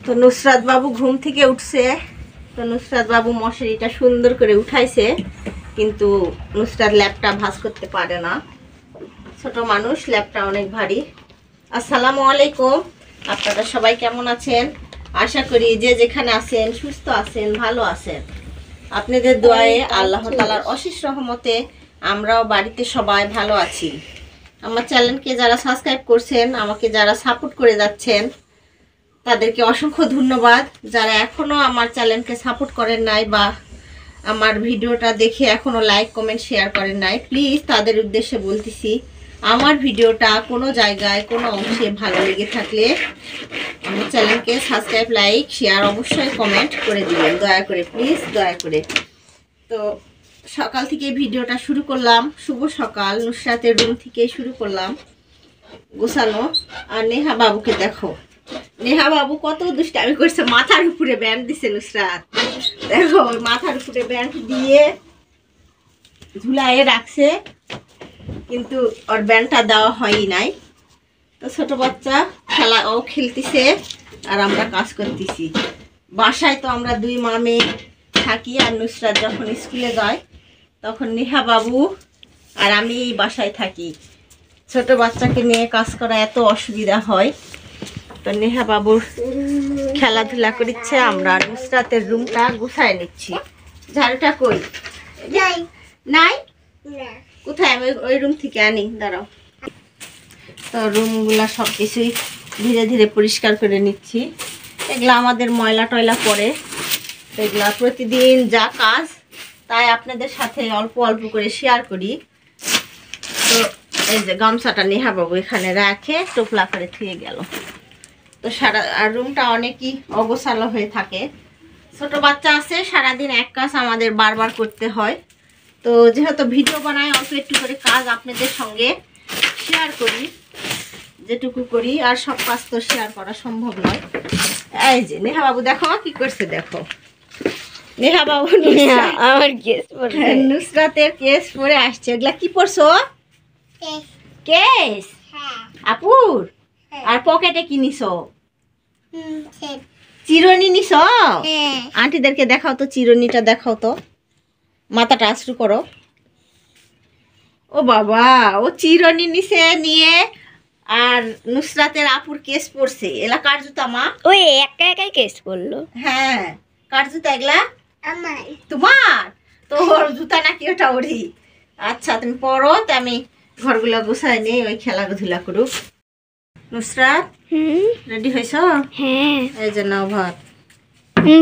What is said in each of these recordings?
তো নুসরাত বাবু ঘুম থেকে উঠছে। তো নুসরাত বাবু মশারিটা সুন্দর করে উঠাইছে, কিন্তু নুসরাত ল্যাপটা ভাঁজ করতে পারে না, ছোট মানুষ, ল্যাপটা অনেক ভারী। আসসালামু আলাইকুম, আপনারা সবাই কেমন আছেন? আশা করি যে যেখানে আছেন সুস্থ আছেন, ভালো আছেন। আপনাদের দোয়ায়ে আল্লাহ তাআলার অশেষ রহমতে আমরাও বাড়িতে সবাই ভালো আছি। আমার চ্যানেলকে যারা সাবস্ক্রাইব করছেন, আমাকে যারা সাপোর্ট করে যাচ্ছেন, তাদেরকে অসংখ্য ধন্যবাদ। যারা এখনও আমার চ্যানেলকে সাপোর্ট করেন নাই বা আমার ভিডিওটা দেখে এখনও লাইক কমেন্ট শেয়ার করেন নাই, প্লিজ তাদের উদ্দেশ্যে বলতেছি, আমার ভিডিওটা কোনো জায়গায় কোনো অংশে ভালো লেগে থাকলে আমার চ্যানেলকে সাবস্ক্রাইব, লাইক, শেয়ার অবশ্যই কমেন্ট করে দিবেন, দয়া করে, প্লিজ দয়া করে। তো সকাল থেকে ভিডিওটা শুরু করলাম, শুভ সকাল। নুসরাতের রুম থেকে শুরু করলাম গোছানো। আর নেহা বাবুকে দেখো, নেহা বাবু কত দুষ্টামি করছে, মাথার উপরে ব্যান্ড দিছে নুসরাত। দেখো মাথার উপরে ব্যান্ড দিয়ে ঝুলাইয়ে রাখছে, কিন্তু ওর ব্যান্ডটা দেওয়া হয়ই নাই। তো ছোট বাচ্চা খেলা, ও খেলতেছে আর আমরা কাজ করতেছি। বাসায় তো আমরা দুই মা মেয়ে থাকি, আর নুসরাত যখন স্কুলে যায় তখন নেহা বাবু আর আমি এই বাসায় থাকি। ছোট বাচ্চাকে নিয়ে কাজ করা এত অসুবিধা হয়। তো নেহা বাবুর খেলাধুলা করছে, আমরা নুসরাতের রুমটা গুছায় নিচ্ছি। ঝাড়ুটা কই? নাই, কোথায়? আমি ওই রুম থেকে আনি, দাঁড়াও। তো রুমগুলা সব কিছুই ধীরে ধীরে পরিষ্কার করে নিচ্ছি। এগুলা আমাদের ময়লা টয়লা পড়ে, এগুলা প্রতিদিন যা কাজ তাই আপনাদের সাথে অল্প অল্প করে শেয়ার করি। তো এই যে গামছাটা নেহা বাবু এখানে রাখে টোপলা করে থুয়ে গেল। তো সারা আর রুমটা অনেকই অগোছালো হয়ে থাকে, ছোট বাচ্চা আছে, সারাদিন এক কাজ আমাদের বারবার করতে হয়। তো যেহেতু ভিডিও বানাই, অল্প একটু করে কাজ আপনাদের সঙ্গে শেয়ার করি, যেটুকু করি, আর সব কাজ তো শেয়ার করা সম্ভব নয়। এই যে নেহা বাবু দেখো কি করছে, দেখো নেহা বাবু আমার নুসরাতের কেস পরে আসছে। এগুলা কি পরছো? কেস আপুর। আর পকেটে কি নিছো? চিরুনি নিছো? আন্টিদেরকে দেখাও তো, চিরুনিটা দেখাও তো, মাথাটা আশ্রু করো। ও বাবা, ও চিরুনি নিছে নিয়ে আর নুসরাতের আপুর কেস পড়ছে। এলা কার জুতা মা? ওই একা একাই কেস পড়লো। হ্যাঁ, কার জুতা এগুলা? আমার। তোমার? তোর জুতা নাকি ওটা ওরি? আচ্ছা তুমি পরো, তো আমি ঘরগুলো গুছাই নেই, ওই খেলাধুলা করুক। নুসরাত রেডি হয়েছ? হ্যাঁ। এই যে নাও ভাত।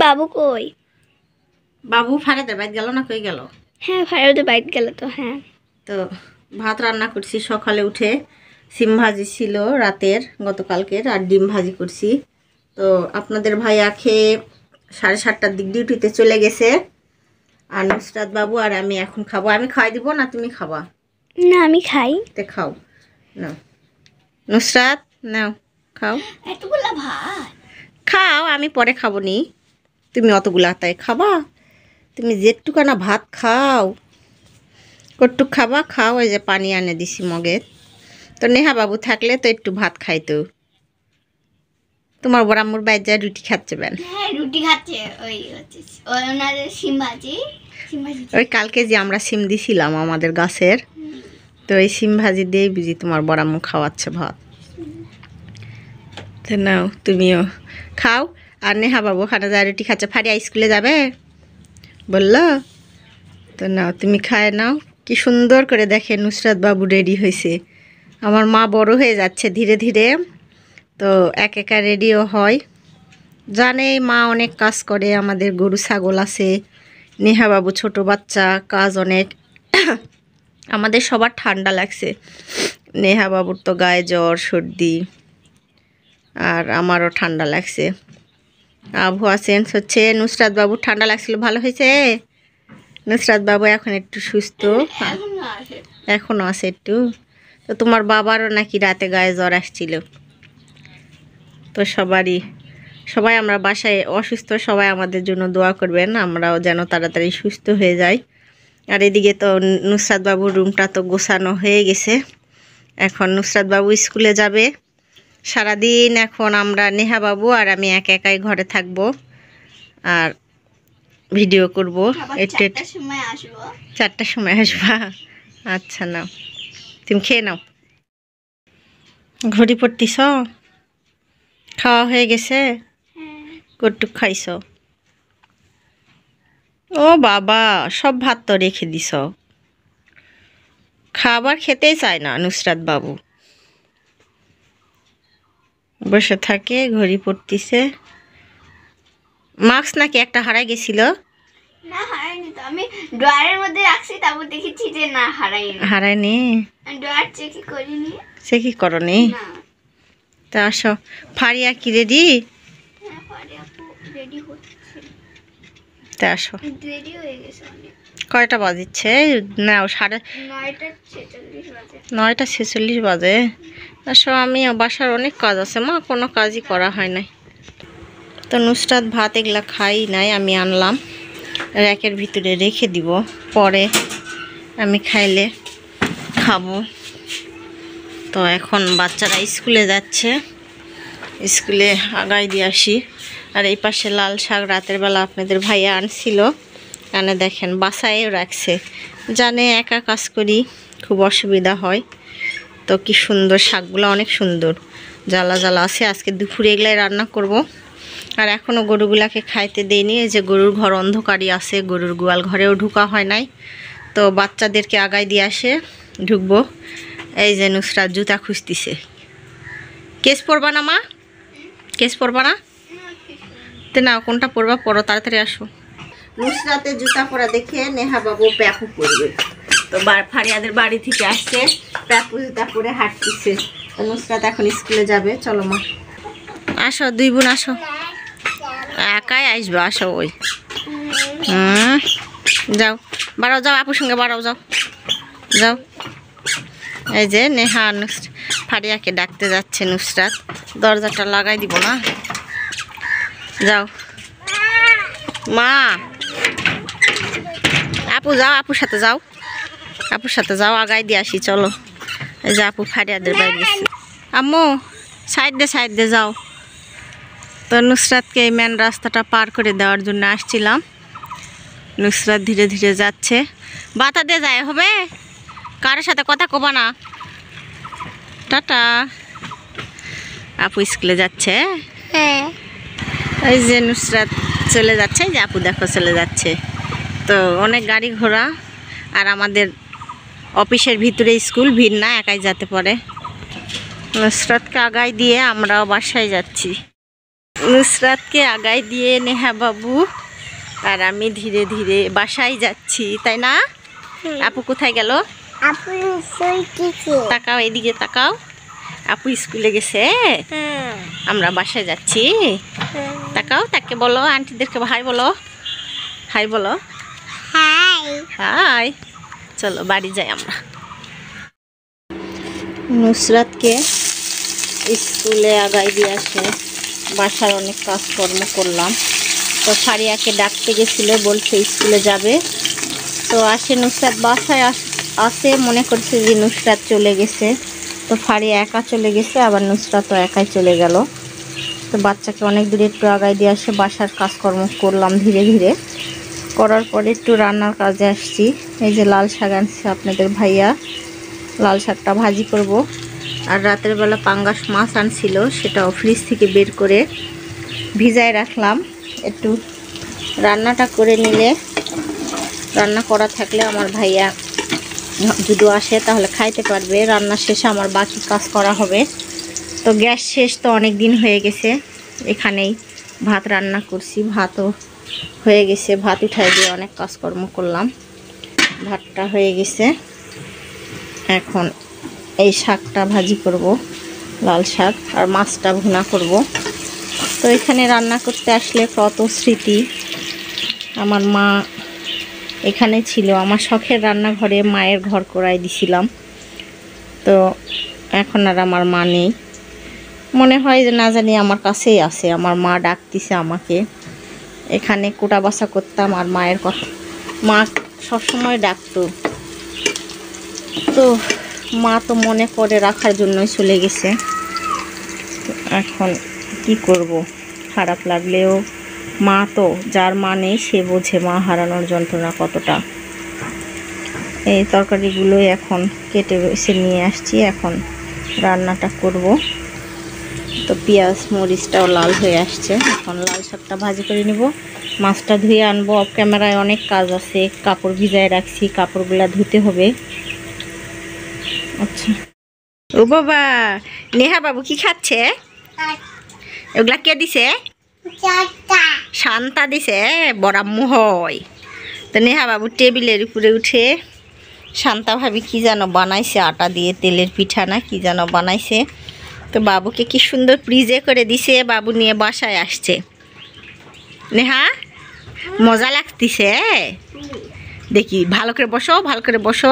বাবু কই? বাবু ফারেদের বাইরে গেল না, কই গেল? হ্যাঁ, ফারেদের বাইরে গেল তো। হ্যাঁ, তো ভাত রান্না করছি সকালে উঠে, সিম ভাজি ছিল রাতের গতকালকের, আর ডিম ভাজি করছি। তো আপনাদের ভাইয়া খেয়ে 7:30টার দিক ডিউটিতে চলে গেছে, আর নুসরাত বাবু আর আমি এখন খাবো। আমি খাওয়াই দিব না তুমি খাবা? না আমি খাই। তে খাও না নুসরাত, নাও খাও। এতগুলা ভাত খাও, আমি পরে খাবো নি। তুমি অতগুলা তাই খাবা? তুমি যেটুকানা ভাত খাও, কটুক খাবা, খাও। ওই যে পানি আনে দিছি মগে। তো নেহা বাবু থাকলে তো একটু ভাত খাইতো। তোমার বড়াম্মুর বাইর যায় রুটি খাচ্ছে বেন? হ্যাঁ, রুটি খাচ্ছে। ওই ওনাদের সিম ভাজি। ওই কালকে যে আমরা সিম দিছিলাম আমাদের গাছের, তো ওই সিম ভাজি দিয়েই বুঝি তোমার বড়াম্মু খাওয়াচ্ছে ভাত। তো নাও তুমিও খাও। আর নেহা বাবু ওখানে যায় রুটি খাচ্ছে। ফারিয়া স্কুলে যাবে বললো, তো নাও তুমি খায় নাও। কি সুন্দর করে দেখে নুসরাত বাবু রেডি হয়েছে। আমার মা বড় হয়ে যাচ্ছে ধীরে ধীরে, তো এক একা রেডিও হয়। জানে মা অনেক কাজ করে, আমাদের গরু ছাগল আছে, নেহা বাবু ছোট বাচ্চা, কাজ অনেক। আমাদের সবার ঠান্ডা লাগছে, নেহা বাবুর তো গায়ে জ্বর সর্দি, আর আমারও ঠান্ডা লাগছে। আবহাওয়া চেঞ্জ হচ্ছে। নুসরাত বাবুর ঠান্ডা লাগছিল, ভালো হয়েছে? নুসরাত বাবু এখন একটু সুস্থ, এখনও আছে একটু। তো তোমার বাবারও নাকি রাতে গায়ে জ্বর আসছিল। তো সবাই আমরা বাসায় অসুস্থ, সবাই আমাদের জন্য দোয়া করবেন, আমরাও যেন তাড়াতাড়ি সুস্থ হয়ে যাই। আর এদিকে তো নুসরাত বাবুর রুমটা তো গোছানো হয়ে গেছে। এখন নুসরাত বাবু স্কুলে যাবে, সারাদিন এখন আমরা নেহা বাবু আর আমি একা একাই ঘরে থাকবো আর ভিডিও করব। আবার একটু 4টার সময় আসবো। 4টার সময় আসবা? আচ্ছা নাও, তুমি খেয়ে নাও। ঘড়ি পড়তিস? খাওয়া হয়ে গেছে? হ্যাঁ। কটুক খাইছ? ও বাবা, সব ভাত তো রেখে দিস। খাবার খেতেই চায় না নুসরাত বাবু, বসে থাকে ঘড়ি পড়তিছে। মাস্ক নাকি একটা হারাই গেছিল? না হারাইনি তো, আমি ড্রয়ারের মধ্যে রাখছি, তারপর দেখেছি যে না হারাইনি। হারায়নি? ড্রয়ার চেকই করিনি। সে কি করনি? না। তা আসো। ফারিয়া কি রেডি? হ্যাঁ, পরে আপু রেডি হচ্ছে। তা আসো। রেডি হয়ে গেছে অনেক। কয়টা বাজিচ্ছে? নাও 9:46 বাজে। 9:46 বাজে। আসো, আমিও বাসার অনেক কাজ আছে মা, কোনো কাজই করা হয় নাই। তো নুসরাত ভাত এগুলা খাই নাই, আমি আনলাম র্যাকের ভিতরে রেখে দিব, পরে আমি খাইলে খাবো। তো এখন বাচ্চারা স্কুলে যাচ্ছে, স্কুলে আগাই দিয়ে আসি। আর এই পাশে লাল শাক রাতের বেলা আপনাদের ভাইয়া আনছিল, এনে দেখেন বাসায়ও রাখছে। জানে একা কাজ করি, খুব অসুবিধা হয়। তো কি সুন্দর শাকগুলো, অনেক সুন্দর জ্বালা জ্বালা আছে। আজকে দুপুরে এগুলাই রান্না করব। আর এখনও গরুগুলাকে খাইতে দেয়নি, এই যে গরুর ঘর অন্ধকারই আছে, গরুর গোয়াল ঘরেও ঢুকা হয় নাই। তো বাচ্চাদেরকে আগাই দিয়ে আসে ঢুকবো। এই যে নুসরাত জুতা খুঁজতিছে। কেস পরবা না মা? কেস পরবা না? তো না, কোনটা পরবা পরো, তাড়াতাড়ি আসো। নুসরাতের জুতা পরা দেখে নেহা বাবু প্যাপু পরবে। তো ফারিয়াদের বাড়ি থেকে আসছে, প্যাপু জুতা পরে হাঁটতেছে। তো নুসরাত এখন স্কুলে যাবে। চলো মা, আসো দুই বোন আসো। একাই আসবে, আসো। ওই যাও, বাড়াও যাও, আপুর সঙ্গে বাড়াও যাও, যাও। এই যে নেহা ফারিয়াকে ডাকতে যাচ্ছে নুসরাত, দরজাটা লাগাই দিব না? যাও মা, আপু যাও, আপুর সাথে যাও, আপুর সাথে যাও, আগাই দিয়ে আসি। চলো, এই যে আপু ফারিয়াদের বাড়ি গেছি। আম্মু সাইড দিয়ে যাও। তো নুসরাতকে এই মেন রাস্তাটা পার করে দেওয়ার জন্য আসছিলাম। নুসরাত ধীরে ধীরে যাচ্ছে, বাতা দিয়ে যায় হবে, কারোর সাথে কথা কবা না। টাটা। আপু স্কুলে যাচ্ছে। হ্যাঁ। এই যে নুসরাত চলে যাচ্ছে, যে আপু দেখো চলে যাচ্ছে। তো অনেক গাড়ি ঘোড়া, আর আমাদের অফিসের ভিতরে স্কুল, ভিড় না, একাই যেতে পারে। নুসরাতকে আগাই দিয়ে আমরাও বাসায় যাচ্ছি। নুসরাতকে আগাই দিয়ে নেহা বাবু আর আমি ধীরে ধীরে বাসায় যাচ্ছি, তাই না? আপু কোথায় গেল? আপু কিছু তাকাও, এদিকে তাকাও। আপু স্কুলে গেছে, আমরা বাসায় যাচ্ছি। তাকাও, তাকে বলো, আন্টিদেরকে হাই বলো, হাই বলো, হাই। হাই। চলো বাড়ি যাই আমরা। নুসরাতকে স্কুলে আগাই দিয়ে আসে, বাসার অনেক কাজকর্ম করলাম। তো ফারিয়াকে ডাকতে গেছিল, বলছে স্কুলে যাবে। তো আসে নুসরাত বাসায় আসে, মনে করছে যে নুসরাত চলে গেছে। তো ফারিয়া একা চলে গেছে, আবার নুসরাতও একাই চলে গেল। তো বাচ্চাকে অনেক দূরে একটু আগাই দিয়ে আসে, বাসার কাজকর্ম করলাম ধীরে ধীরে। করার পরে একটু রান্নার কাজে আসছি। এই যে লাল শাক আনছে আপনাদের ভাইয়া, লাল শাকটা ভাজি করব। আর রাতের বেলা পাঙ্গাস মাছ আনছিল, সেটাও ফ্রিজ থেকে বের করে ভিজায় রাখলাম। একটু রান্নাটা করে নিলে, রান্না করা থাকলে আমার ভাইয়া যদি আসে তাহলে খাইতে পারবে। রান্না শেষে আমার বাকি কাজ করা হবে। তো গ্যাস শেষ, তো অনেক দিন হয়ে গেছে, এখানেই ভাত রান্না করছি। ভাতও হয়ে গেছে, ভাত উঠাই দিয়ে অনেক কাজকর্ম করলাম। ভাতটা হয়ে গেছে, এখন এই শাকটা ভাজি করব, লাল শাক, আর মাছটা ভুনা করব। তো এখানে রান্না করতে আসলে কত স্মৃতি। আমার মা এখানে ছিল, আমার শখের রান্নাঘরে মায়ের ঘর করাই দিছিলাম। তো এখন আর আমার মা নেই, মনে হয় যে না জানি আমার কাছেই আছে, আমার মা ডাকতেছে আমাকে। এখানে কোটা বাসা করতাম, আর মায়ের কথা মা সবসময় ডাকতো। তো মা তো মনে করে রাখার জন্যই চলে গেছে। এখন কি করব, খারাপ লাগলেও মা তো, যার মা নেই সে বোঝে মা হারানোর যন্ত্রণা কতটা। এই তরকারিগুলোই এখন কেটে বেছে নিয়ে আসছি, এখন রান্নাটা করব। তো পেঁয়াজ মরিচটাও লাল হয়ে আসছে, এখন লাল শাকটা ভাজি করে নিব। মাছটা ধুয়ে আনবো, অফ ক্যামেরায় অনেক কাজ আছে, কাপড় ভিজায় রাখছি, কাপড়গুলা ধুতে হবে। আচ্ছা, ও বাবা, নেহা বাবু কি খাচ্ছে? ওগুলা কে দিছে? শান্তা দিছে, বড়াম্মু হয়। তো নেহা বাবু টেবিলের উপরে উঠে শান্তা ভাবি কি যেন বানাইছে, আটা দিয়ে তেলের পিঠা না কি যেন বানাইছে। তো বাবুকে কি সুন্দর ফ্রিজে করে দিছে, বাবু নিয়ে বাসায় আসছে। নেহা মজা লাগতেছে, দেখি ভালো করে বসো, ভালো করে বসো,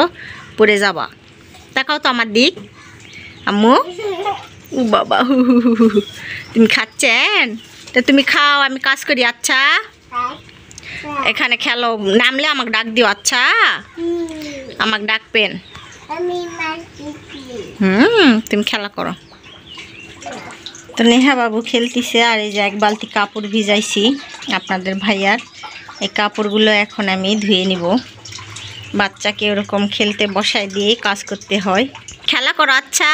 পড়ে যাবা। তাকাও তো আমার দিক, আম্মু। ও বাবা, হু হু হু হু, তুমি খাচ্ছেন? তো তুমি খাও, আমি কাজ করি। আচ্ছা, এখানে খেলো, নামলে আমাকে ডাক দিও। আচ্ছা, আমাকে ডাকবেন। তুমি খেলা করো। তো নেহা বাবু খেলতেছে, আর এই যে এক বালতি কাপড় ভিজাইছি আপনাদের ভাইয়ার, এই কাপড়গুলো এখন আমি ধুয়ে নিব। বাচ্চাকে ওরকম খেলতে বসায় দিয়েই কাজ করতে হয়। খেলা করো। আচ্ছা,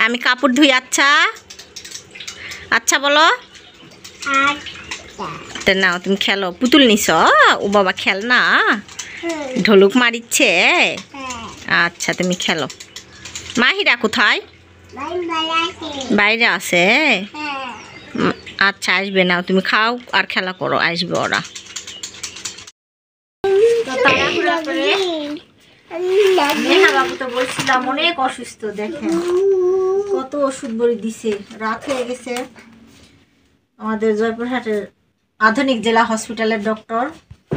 আমি কাপড় ধুই। আচ্ছা, আচ্ছা বলো। তো নাও, তুমি খেলো। পুতুল নিছ? ও বাবা, খেল না, ঢোলক মারিচ্ছে। আচ্ছা, তুমি খেলো। মাহিরা কোথায়? বাইরে আছে। আচ্ছা, আসবে। নাও, তুমি খাও আর খেলা করো, আসবে ওরা। নেহা বাবু তো বলছিলাম অনেক অসুস্থ, দেখেন কত ওষুধ বড়ি দিছে। রাত হয়ে গেছে। আমাদের জয়পুরহাটের আধুনিক জেলা হসপিটালের ডক্টর,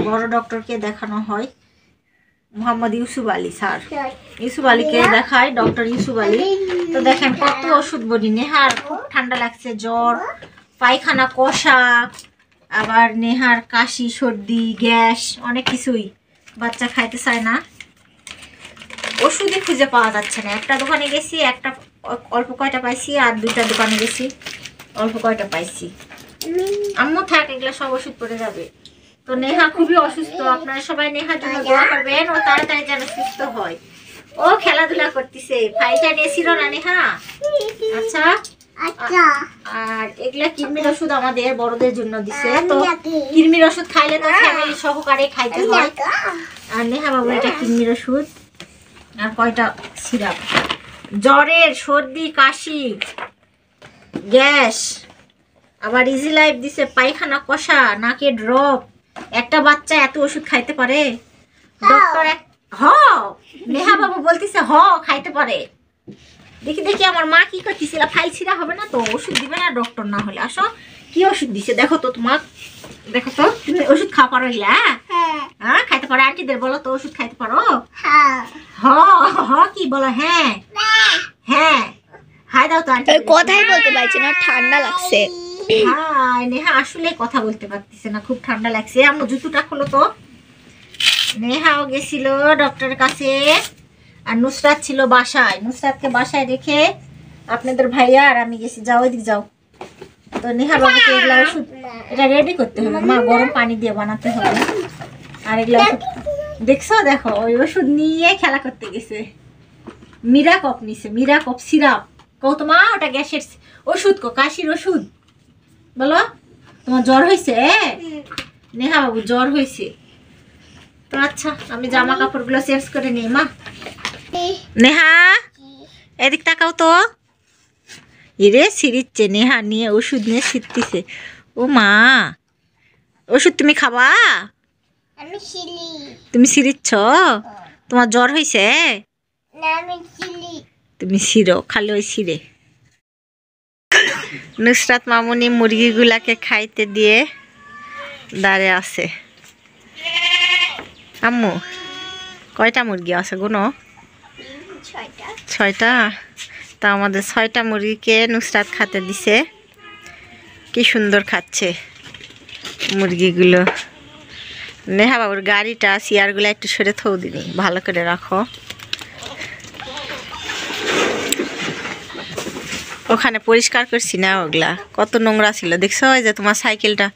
বড় ডক্টরকে দেখানো হয়, মোহাম্মদ ইউসুফ আলী স্যার। ইউসুফ আলীকে দেখায়, ডক্টর ইউসুফ আলী। তো দেখেন কত ওষুধ বড়ি। নেহার খুব ঠান্ডা লাগছে, জ্বর, পায়খানা কষা, আবার নেহার কাশি, সর্দি, গ্যাস, অনেক কিছুই। বাচ্চা খাইতে চায় না, ওষুধই খুঁজে পাওয়া যাচ্ছে না। একটা দোকানে গেছি, একটা অল্প কয়টা পাইছি, আর দুইটা দোকানে গেছি, অল্প কয়টা পাইছি। আম্মু থাক, এগুলো সব ওষুধ পড়ে যাবে। তো নেহা খুবই অসুস্থ, আপনারা সবাই নেহার জন্য দোয়া করবেন, ও তাড়াতাড়ি যেন সুস্থ হয়। ও খেলাধুলা করতেছে, ফাইলটা নিয়েছিল না নেহা? আচ্ছা, আর এগুলা কৃমির ওষুধ আমাদের বড়দের জন্য দিছে। তো কৃমির ওষুধ খাইলে তো ফ্যামিলি সহকারে খাইতে হয়। আর নেহা বাবু এটা কৃমির ওষুধ, আর কয়টা সিরাপ। জ্বরের, সর্দি, কাশি, গ্যাস, আবার ইজি লাইফ দিছে, পায়খানা কষা, নাকে ড্রপ। একটা বাচ্চা এত ওষুধ খাইতে পারে? ডক্টর নেহা বাবু বলতেছে খাইতে পারে। দেখি দেখি আমার মা কি করতেছিল, ফাইল ছিঁড়া হবে না তো, ওষুধ দিবে না ডক্টর না হলে। আসো, কি ওষুধ দিছে দেখো তো, তোমার দেখো তো, তুমি ওষুধ খাওয়া পারো? হ্যাঁ, খাইতে পারো? আন্টিদের বলো তো, ওষুধ খাইতে পারো? কি বলো? হ্যাঁ হ্যাঁ, হাই দাও তো। আন্টি কথাই বলতে পারছে না, ঠান্ডা লাগছে। হাই, নেহা আসলে কথা বলতে পারতেছে না, খুব ঠান্ডা লাগছে। আমার জুতোটা খোলো তো। নেহাও গেছিল ডক্টরের কাছে, আর নুসরাত ছিল বাসায়। নুসরাতকে বাসায় রেখে আপনাদের ভাইয়া আর আমি গেছি। যাও, ওইদিক যাও। তো নেহা বাবুকে এগুলা ওষুধ, এটা রেডি করতে হবে মা, গরম পানি দিয়ে বানাতে হবে। আর এগুলা ওষুধ দেখছো, দেখো ওই ওষুধ নিয়ে খেলা করতে গেছে। মিরাকপ নিছে, মিরাকপ সিরাপ। কও তো মা, ওটা গ্যাসের ওষুধ, কাশির ওষুধ। বলো, তোমার জ্বর হয়েছে? নেহা বাবু জ্বর হয়েছে। তো আচ্ছা, আমি জামা কাপড়গুলো চেঞ্জ করে নিই। মা, নেহা এদিক তাকাও তো। ইরে সিরিচ্ছে, নেহা নিয়ে ওষুধ নিয়ে সিরতিছে। ও মা, ওষুধ তুমি খাবা? তুমি সিরিচ্ছ? তোমার জ্বর হয়েছে? তুমি সিরো, খালি ওই সিরে। নুসরাত মামুনি মুরগিগুলাকে খাইতে দিয়ে দাঁড়িয়ে আছে। আম্মু, কয়টা মুরগি আছে গুনো? 6টা। তা আমাদের 6টা মুরগিকে নুসরাত খাতে দিছে। কি সুন্দর খাচ্ছে মুরগিগুলো। নেহা বাবুর গাড়িটা, চেয়ারগুলো একটু সরে থৌ দিনি, ভালো করে রাখো। ও ওখানে পরিষ্কার করছি না, ওগুলা কত নোংরা ছিল দেখছো। ওই যে তোমার সাইকেলটা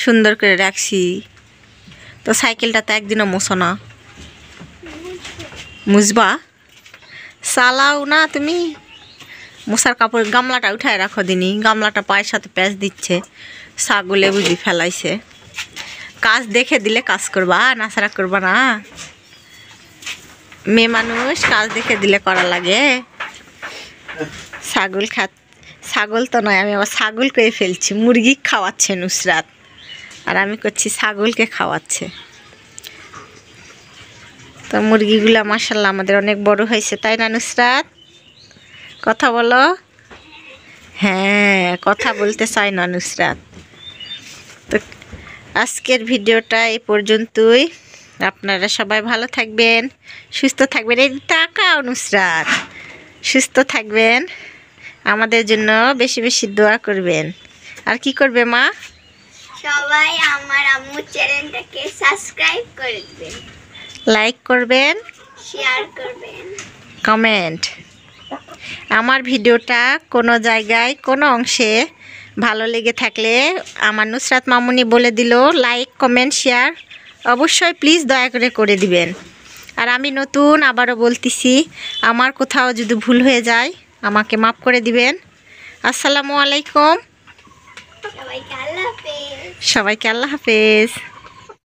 সুন্দর করে রাখছি, তো সাইকেলটা তো একদিনও মুছো না। মুছবা, চালাও না তুমি। মশার কাপড় গামলাটা উঠায় রাখো দিনই, গামলাটা পায়ের সাথে প্যাঁচ দিচ্ছে, ছাগলে বুঝি ফেলাইছে। কাজ দেখে দিলে কাজ করবা, নাছাড়া করবা না। মেয়ে মানুষ কাজ দেখে দিলে করা লাগে। ছাগল তো নয়, আমি আবার ছাগল করে ফেলছি। মুরগি খাওয়াচ্ছে নুসরাত, আর আমি করছি ছাগলকে খাওয়াচ্ছে। তো মুরগিগুলা মাশাআল্লাহ আমাদের অনেক বড় হয়েছে, তাই না নুসরাত? কথা বলো। হ্যাঁ, কথা বলতে চাই না নুসরাত। তো আজকের ভিডিওটা এই পর্যন্তই। আপনারা সবাই ভালো থাকবেন, সুস্থ থাকবেন। এই তাকাও নুসরাত, সুস্থ থাকবেন, আমাদের জন্য বেশি বেশি দোয়া করবেন। আর কি করবে মা? সবাই আমার আম্মু চ্যানেলটাকে সাবস্ক্রাইব করে দিবেন, লাইক করবেন, শেয়ার করবেন, কমেন্ট। আমার ভিডিওটা কোনো জায়গায় কোনো অংশে ভালো লেগে থাকলে আমার নুসরাত মামুনি বলে দিল, লাইক কমেন্ট শেয়ার অবশ্যই প্লিজ দয়া করে দিবেন। আর আমি নতুন আবারও বলতেছি, আমার কোথাও যদি ভুল হয়ে যায় আমাকে মাফ করে দিবেন। আসসালামু আলাইকুম। সবাইকে আল্লাহ হাফেজ। সবাইকে আল্লাহ হাফেজ।